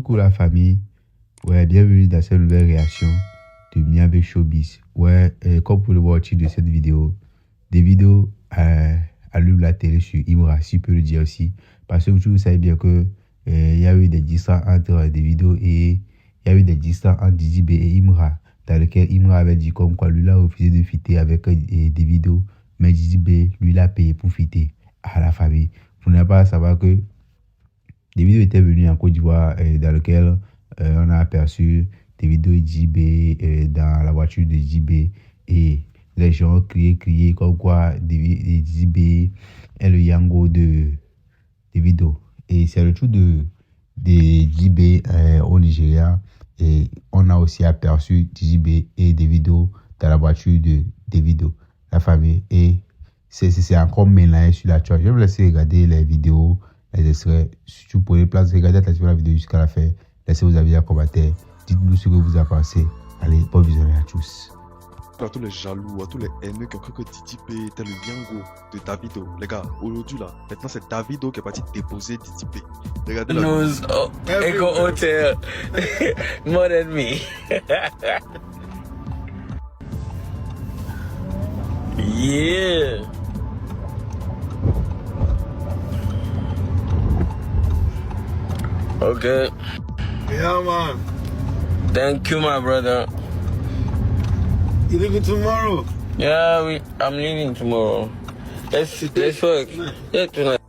coucou la famille. Ouais, bienvenue dans cette nouvelle réaction de Miabe Showbiz. Ouais, comme vous pouvez le voir au titre de cette vidéo, Davido allume la télé sur Imra, si je peux le dire aussi. Parce que vous savez bien que il y a eu des distances entre Davido et il y a eu des distances entre Didi B et Imra, dans lequel Imra avait dit comme quoi lui l'a refusé de fitter avec Davido, mais Didi B lui l'a payé pour fitter à la famille. Vous n'avez pas à savoir que Davido était venu en Côte d'Ivoire, dans lequel on a aperçu Davido et Didi B dans la voiture de Didi B, et les gens criaient comme quoi Didi B est le Yango de Davido. Et c'est le tour de Didi B au Nigeria, et on a aussi aperçu Didi B et Davido dans la voiture de Davido, la famille. Et c'est encore mélangé sur la toile. Je vais vous laisser regarder les vidéos, les extraits. Si vous prenez place, regardez la vidéo jusqu'à la fin. Laissez vos avis en commentaire. Dites-nous ce que vous en pensez. Allez, bon visionnage à tous. À tous les jaloux, à tous les haineux qui ont cru que Didi B était le Yango de Davido. Les gars, aujourd'hui là, maintenant c'est Davido qui est parti déposer Didi B. Regardez la Knows Echo Hotel more than me. Yeah. Okay. Yeah, man. Thank you, my brother. You leaving tomorrow? Yeah, I'm leaving tomorrow. Let's work. Yeah, tonight.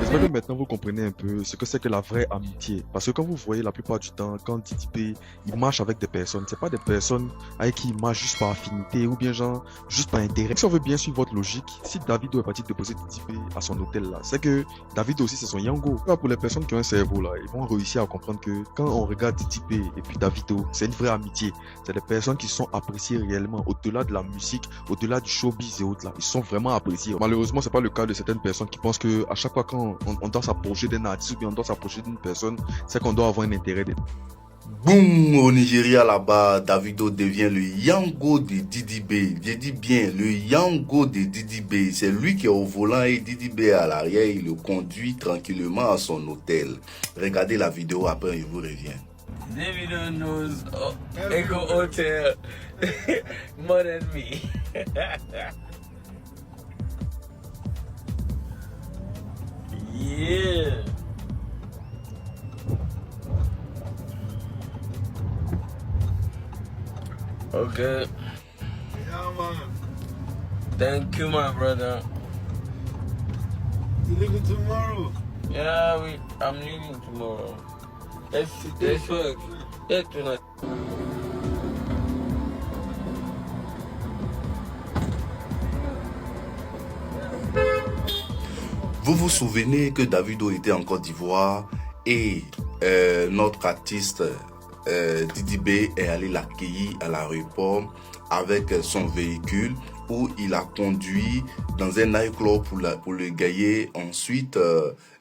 J'espère que maintenant vous comprenez un peu ce que c'est que la vraie amitié. Parce que quand vous voyez la plupart du temps, quand Didi B il marche avec des personnes, c'est pas des personnes avec qui il marche juste par affinité ou bien genre juste par intérêt. Si on veut bien suivre votre logique, si Davido est parti déposer Didi B à son hôtel là, c'est que Davido aussi c'est son Yango. Pour les personnes qui ont un cerveau là, ils vont réussir à comprendre que quand on regarde Didi B et puis Davido, c'est une vraie amitié. C'est des personnes qui sont appréciées réellement au-delà de la musique, au-delà du showbiz et autres là. Ils sont vraiment appréciés. Malheureusement, c'est pas le cas de certaines personnes qui pensent que à chaque fois quand on doit s'approcher d'un artiste ou bien on doit s'approcher d'une personne, c'est qu'on doit avoir un intérêt. Boum, au Nigeria là-bas, Davido devient le Yango de Didi B. Je dis bien, le Yango de Didi B. C'est lui qui est au volant et Didi B à l'arrière. Il le conduit tranquillement à son hôtel. Regardez la vidéo, après je vous reviens. Davido knows Echo Hotel more than me. Yeah. Okay. Yeah, man. Thank you, my brother. You leaving tomorrow? Yeah, I'm leaving tomorrow. Let's work. Yeah, tonight. Vous vous souvenez que Davido était en Côte d'Ivoire et notre artiste Didi B est allé l'accueillir à l'aéroport avec son véhicule où il a conduit dans un nightclub pour le gailler, ensuite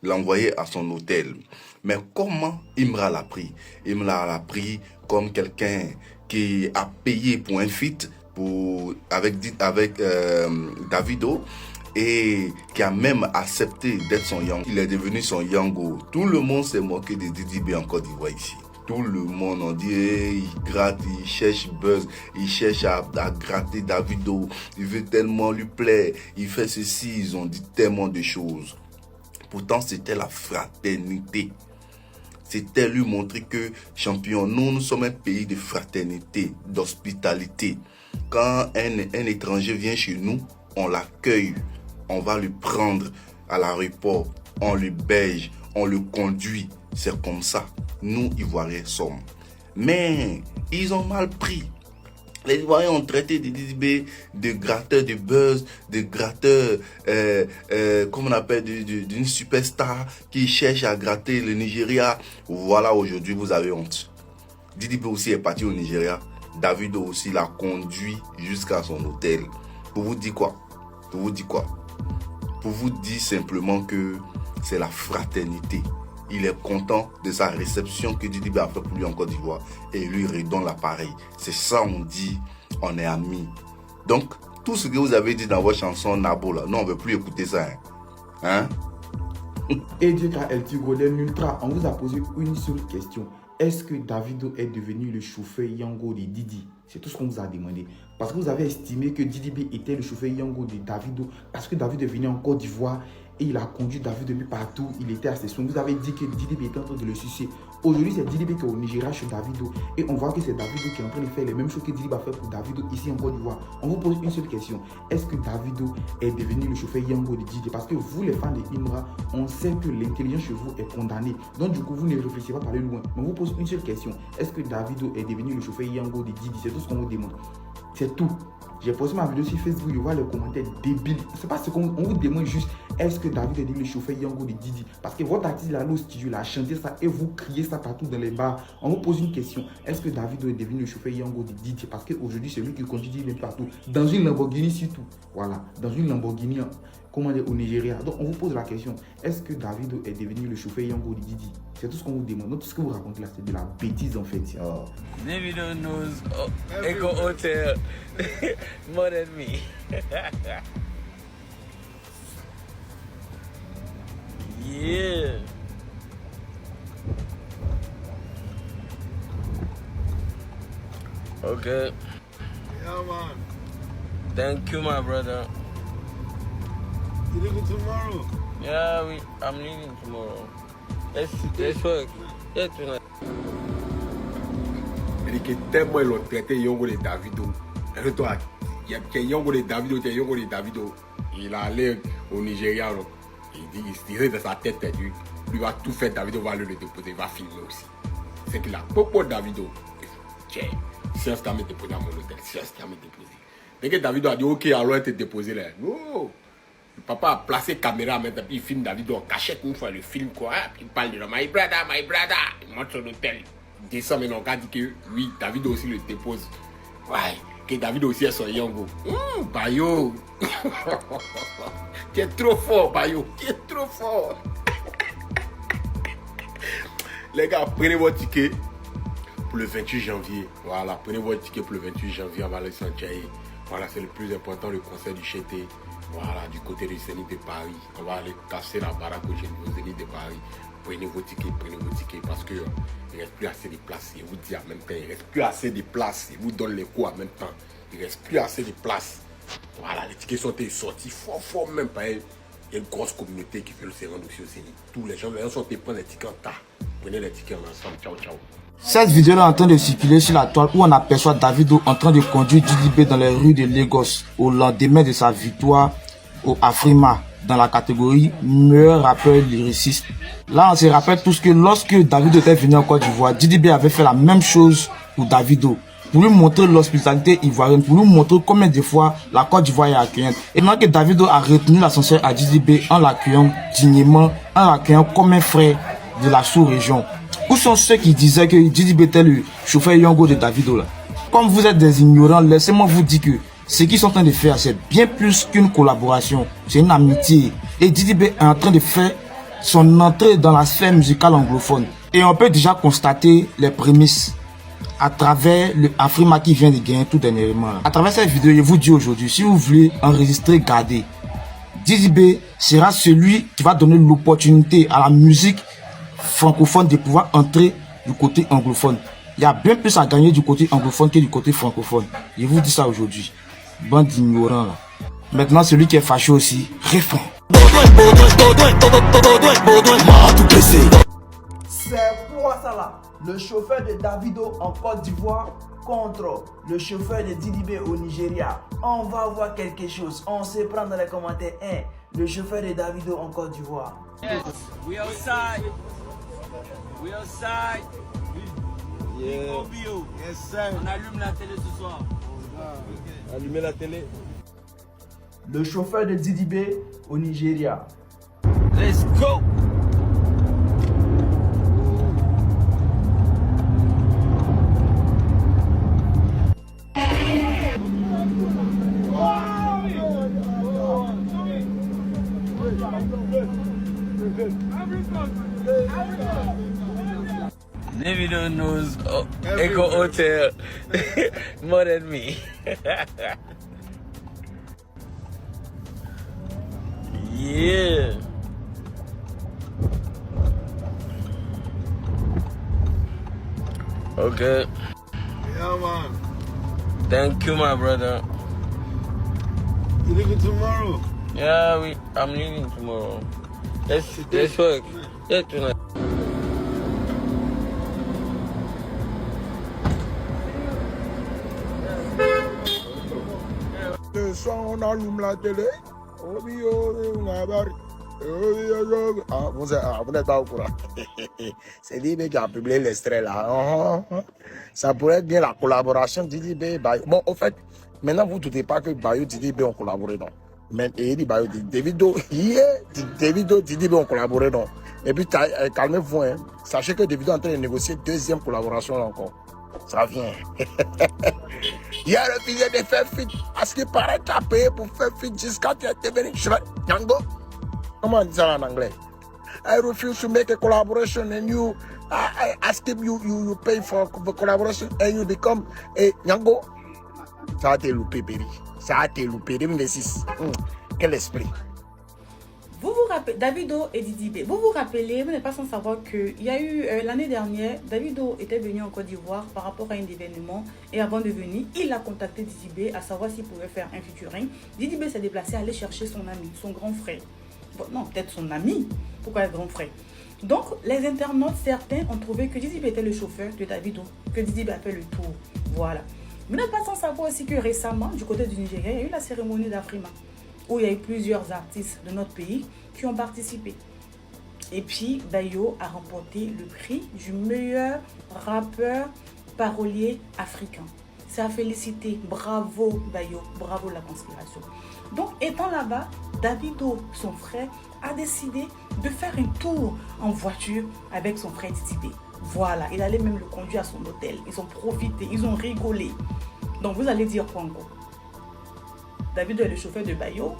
l'envoyer à son hôtel. Mais comment Imra l'a pris? Imra l'a pris comme quelqu'un qui a payé pour un feat avec Davido, et qui a même accepté d'être son Yango. Il est devenu son Yango. Tout le monde s'est moqué de Didi B en Côte d'Ivoire ici. Tout le monde, on dit, il gratte, il cherche buzz, il cherche à gratter Davido, il veut tellement lui plaire, il fait ceci, ils ont dit tellement de choses. Pourtant, c'était la fraternité. C'était lui montrer que, champion, nous sommes un pays de fraternité, d'hospitalité. Quand un étranger vient chez nous, on l'accueille. On va le prendre à l'aéroport, on le berge, on le conduit. C'est comme ça, nous, Ivoiriens, sommes. Mais ils ont mal pris. Les Ivoiriens ont traité de Didi B de gratteur de buzz, de gratteur, comme on appelle, d'une superstar qui cherche à gratter le Nigeria. Voilà, aujourd'hui, vous avez honte. Didi B aussi est parti au Nigeria. Davido aussi l'a conduit jusqu'à son hôtel. Pour vous dire quoi? Pour vous dire quoi? Pour vous dire simplement que c'est la fraternité. Il est content de sa réception que Didi B a fait pour lui en Côte d'Ivoire et lui redonne l'appareil. C'est ça, on dit, on est amis. Donc, tout ce que vous avez dit dans votre chanson Nabo là, non, on ne veut plus écouter ça. Hein? Edika El Tigodel Ultra, on vous a posé une seule question. Est-ce que Davido est devenu le chauffeur Yango de Didi? C'est tout ce qu'on vous a demandé. Parce que vous avez estimé que Didi B était le chauffeur Yango de Davido. Parce que Davido est venu en Côte d'Ivoire et il a conduit Davido depuis partout. Il était à ses soins. Vous avez dit que Didi B était en train de le sucer. Aujourd'hui, c'est Didi B qui est au Nigeria chez Davido. Et on voit que c'est Davido qui est en train de faire les mêmes choses que Didi B a fait pour Davido ici en Côte d'Ivoire. On vous pose une seule question. Est-ce que Davido est devenu le chauffeur Yango de Didi? Parce que vous, les fans de Imra, on sait que l'intelligence chez vous est condamnée. Donc du coup, vous ne réfléchissez pas par le loin. Mais on vous pose une seule question. Est-ce que Davido est devenu le chauffeur Yango de Didi? C'est tout ce qu'on vous demande. C'est tout. J'ai posté ma vidéo sur Facebook, je vois les commentaires débiles. C'est pas ce qu'on vous demande juste. Est-ce que Davido est devenu le chauffeur Yango de Didi? Parce que votre artiste là, au studio, il a chanté ça et vous criez ça partout dans les bars. On vous pose une question. Est-ce que Davido est devenu le chauffeur Yango de Didi? Parce qu'aujourd'hui, c'est lui qui conduit Didi partout. Dans une Lamborghini surtout. Voilà. Dans une Lamborghini, comment dire, au Nigeria. Donc on vous pose la question. Est-ce que Davido est devenu le chauffeur Yango de Didi? C'est tout ce qu'on vous demande. Donc tout ce que vous racontez là, c'est de la bêtise en fait. Oh. Davido knows Echo Hotel more than me. Yeah. Okay. Yeah, man. Thank you, my brother. You leaving tomorrow? Yeah, I'm leaving tomorrow. Let's work. Yeah, tonight. Il dit que tellement ils l'ont traité Yango de Davido. Et toi, il y a Yango de Davido, il y a Yango de Davido. Il est allé au Nigeria. Donc. Il se dirait dans sa tête, lui va tout faire, Davido va le déposer, il va filmer aussi. C'est qu'il a beaucoup de Davido. Tiens, science qui a mis déposé à mon hôtel, science qui a mis déposé. Dès que Davido a dit, ok, alors tu déposé là. Non. Le papa a placé caméra, maintenant, puis il filme Davido en cachette une fois, le film quoi. Puis il parle de my brother. Il monte son hôtel. Il descend maintenant, on a dit que lui, Davido aussi le dépose. Ouais, que Davido aussi est son Yango. Bayo. Tu es trop fort, Bayo. Tu es trop fort. Les gars, prenez votre ticket pour le 28 janvier. Voilà, prenez votre ticket pour le 28 janvier à Valais-Santiago. Voilà, c'est le plus important, le concert du Chété. Voilà, du côté du Zénith de Paris. On va aller casser la baraque au Zénith de Paris. Prenez vos tickets, parce que il ne reste plus assez de place. Je vous dis en même temps, il ne reste plus assez de place. Je vous donne les coups en même temps. Il ne reste plus assez de place. Voilà, les tickets sont sortis fort même. Il y a une grosse communauté qui veut se rendre aussi au Zénith. Tous les gens sont prendre les tickets en tas. Prenez les tickets ensemble. Ciao, ciao. Cette vidéo est en train de circuler sur la toile où on aperçoit Davido en train de conduire Didi B dans les rues de Lagos au lendemain de sa victoire au Afrima dans la catégorie meilleur rappeur lyriciste. Là, on se rappelle tous que lorsque Davido était venu en Côte d'Ivoire, Didi B avait fait la même chose pour Davido. Pour lui montrer l'hospitalité ivoirienne, pour lui montrer combien de fois la Côte d'Ivoire est accueillante. Et maintenant que Davido a retenu l'ascenseur à Didi B en l'accueillant dignement, en l'accueillant comme un frère de la sous-région. Où sont ceux qui disaient que Didi B était le chauffeur Yango de Davido là? Comme vous êtes des ignorants, laissez-moi vous dire que ce qu'ils sont en train de faire, c'est bien plus qu'une collaboration. C'est une amitié. Et Didi B est en train de faire son entrée dans la sphère musicale anglophone. Et on peut déjà constater les prémices à travers le Afrima qui vient de gagner tout dernièrement. À travers cette vidéo, je vous dis aujourd'hui, si vous voulez enregistrer, gardez. Didi B sera celui qui va donner l'opportunité à la musique francophone de pouvoir entrer du côté anglophone. Il y a bien plus à gagner du côté anglophone que du côté francophone. Je vous dis ça aujourd'hui. Bande d'ignorants là. Maintenant, celui qui est fâché aussi, refrain. C'est quoi ça là? Le chauffeur de Davido en Côte d'Ivoire contre le chauffeur de Didi B au Nigeria. On va voir quelque chose. On se prend dans les commentaires. Le chauffeur de Davido en Côte d'Ivoire. Yes, we outside. We outside. Yeah. Yes, sir. On allume la télé ce soir. Allumez la télé. Le chauffeur de Didi B au Nigeria. Let's go. Davido knows Echo Hotel more than me. Yeah. Okay. Yeah, man. Thank you, my brother. You leaving tomorrow? Yeah, I'm leaving tomorrow. Let's work. Yeah, tonight. Le soir, on allume la télé. Vous n'êtes pas au courant. C'est Didi qui a publié l'extrait là. Ça pourrait être bien la collaboration Didi B et Bayo. Bon, au fait, maintenant vous ne doutez pas que Bayo et Didi B ont collaboré, non. Mais il dit Bayo, Davido, Davido, Didi B ont collaboré, non. Et puis, calmez-vous, hein. Sachez que Davido est en train de négocier deuxième collaboration là encore. Ça vient. Il a refusé de faire fit parce qu'il paraît qu'il a payé pour faire fit jusqu'à ce qu'il est devenu Nyango. Comment on dit ça en anglais? I refuse to make a collaboration and I ask him you pay for the collaboration and you become a Nyango. Ça a été loupé, Berry. Ça a été loupé. 2026. Quel esprit. Vous vous rappelez, Davido et Didi B, vous vous rappelez, vous n'êtes pas sans savoir qu'il y a eu l'année dernière, Davido était venu en Côte d'Ivoire par rapport à un événement et avant de venir, il a contacté Didi B à savoir s'il pouvait faire un featuring. Didi B s'est déplacé à aller chercher son ami, son grand frère. Bon, non, peut-être son ami, pourquoi le grand frère? Donc, les internautes, certains ont trouvé que Didi B était le chauffeur de Davido, que Didi B a fait le tour. Voilà. Vous n'êtes pas sans savoir aussi que récemment, du côté du Nigeria, il y a eu la cérémonie d'Afrima, où il y a eu plusieurs artistes de notre pays qui ont participé. Et puis, Bayo a remporté le prix du meilleur rappeur parolier africain. C'est à féliciter. Bravo Bayo, bravo la conspiration. Donc, étant là-bas, Davido, son frère, a décidé de faire un tour en voiture avec son frère Didi B. Voilà, il allait même le conduire à son hôtel. Ils ont profité, ils ont rigolé. Donc, vous allez dire quoi encore? Davido est le chauffeur de Bayo.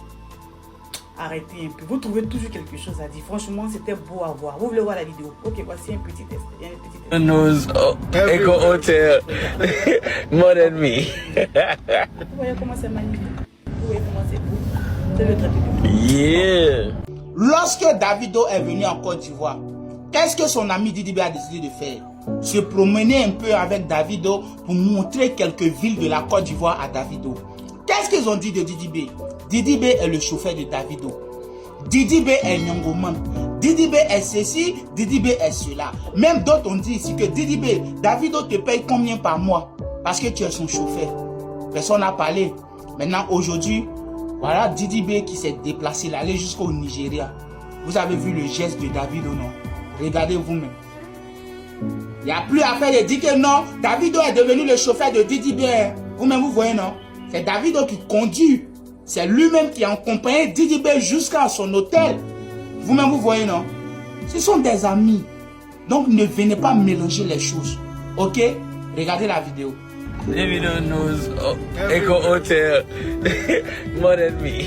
Arrêtez un peu. Vous trouvez toujours quelque chose à dire. Franchement, c'était beau à voir. Vous voulez voir la vidéo? Ok, voici un petit test. Il y a un petit test. Knows Echo Hotel more than me. Vous voyez comment c'est magnifique? Vous voyez comment c'est beau? C'est le trafic. Yeah. Lorsque Davido est venu en Côte d'Ivoire, qu'est-ce que son ami Didi B a décidé de faire? Se promener un peu avec Davido pour montrer quelques villes de la Côte d'Ivoire à Davido. Qu'est-ce qu'ils ont dit de Didi B? Didi B est le chauffeur de Davido. Didi B est Nyangoman. Didi B est ceci, Didi B est cela. Même d'autres ont dit ici que Didi B, Davido te paye combien par mois? Parce que tu es son chauffeur. Personne n'a parlé. Maintenant, aujourd'hui, voilà Didi B qui s'est déplacé, il allait jusqu'au Nigeria. Vous avez vu le geste de Davido, non? Regardez vous-même. Il n'y a plus à faire de dire que non, Davido est devenu le chauffeur de Didi B. Vous-même, vous voyez, non? C'est Davido qui conduit. C'est lui-même qui a accompagné Didi B jusqu'à son hôtel. Vous-même, vous voyez, non? Ce sont des amis. Donc, ne venez pas mélanger les choses. Ok? Regardez la vidéo. Davido knows Echo Hotel more than me.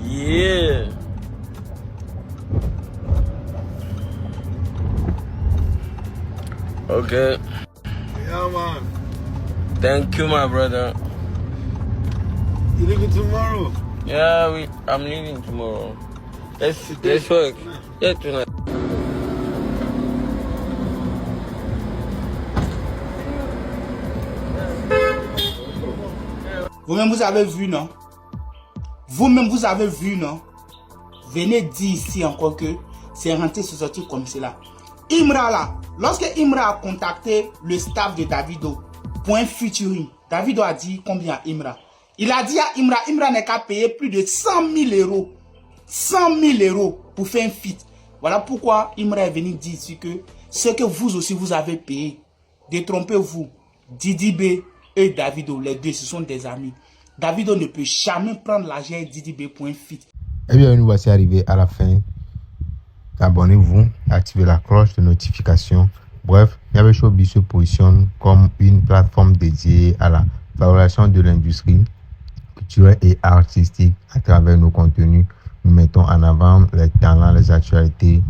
Yeah. Okay. Yeah, man. Thank you, my brother. You leaving tomorrow? Yeah, I'm leaving tomorrow. Let's work. Yeah, tonight. Vous-même, vous avez vu, non? Vous-même, vous avez vu, non? Venez dire ici encore que c'est rentré se sortir comme cela. Imra là, lorsque Imra a contacté le staff de Davido pour un featuring, Davido a dit combien à Imra? Il a dit à Imra, Imra n'est qu'à payer plus de 100 000 euros. 100 000 euros pour faire un feat. Voilà pourquoi Imra est venu dire ici que ce que vous aussi vous avez payé, détrompez-vous. Didi B et Davido, les deux, ce sont des amis. Davido ne peut jamais prendre l'argent de Didi B pour un feat. Eh bien, nous voici arrivés à la fin. Abonnez-vous, activez la cloche de notification. Bref, Niabé Showbiz se positionne comme une plateforme dédiée à la valorisation de l'industrie culturelle et artistique. À travers nos contenus, nous mettons en avant les talents, les actualités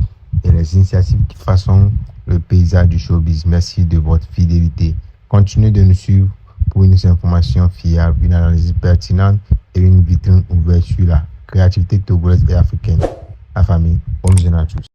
et les initiatives qui façonnent le paysage du showbiz. Merci de votre fidélité. Continuez de nous suivre pour une information fiable, une analyse pertinente et une vitrine ouverte sur la créativité togolaise et africaine. La famille, bonne journée à tous.